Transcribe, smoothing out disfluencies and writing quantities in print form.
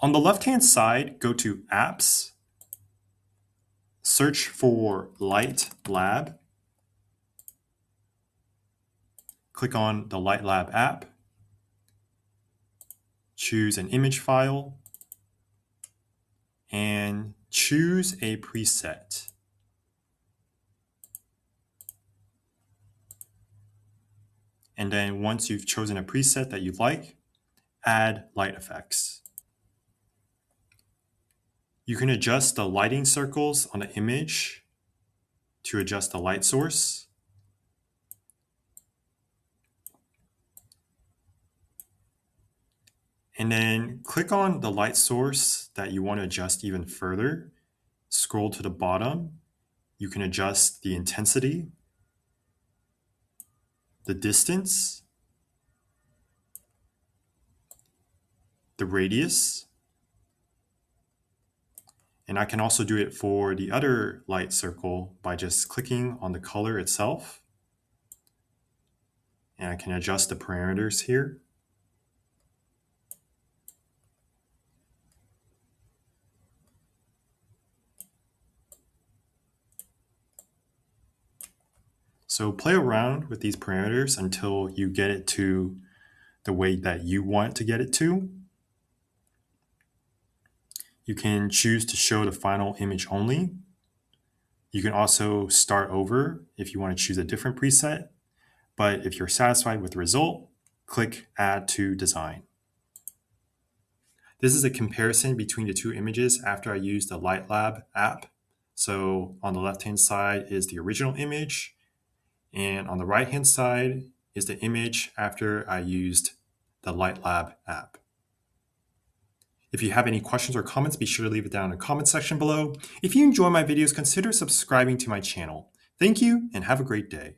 On the left-hand side, go to Apps, search for Light Lab, click on the Light Lab app, choose an image file, and choose a preset. And then once you've chosen a preset that you like, add light effects. You can adjust the lighting circles on the image to adjust the light source. And then click on the light source that you want to adjust even further. Scroll to the bottom. You can adjust the intensity, the distance, the radius. And I can also do it for the other light circle by just clicking on the color itself. And I can adjust the parameters here. So play around with these parameters until you get it to the way that you want to get it to. You can choose to show the final image only. You can also start over if you want to choose a different preset. But if you're satisfied with the result, click Add to Design. This is a comparison between the two images after I used the Light Lab app. So on the left-hand side is the original image, and on the right-hand side is the image after I used the Light Lab app. If you have any questions or comments, be sure to leave it down in the comment section below. If you enjoy my videos, consider subscribing to my channel. Thank you and have a great day.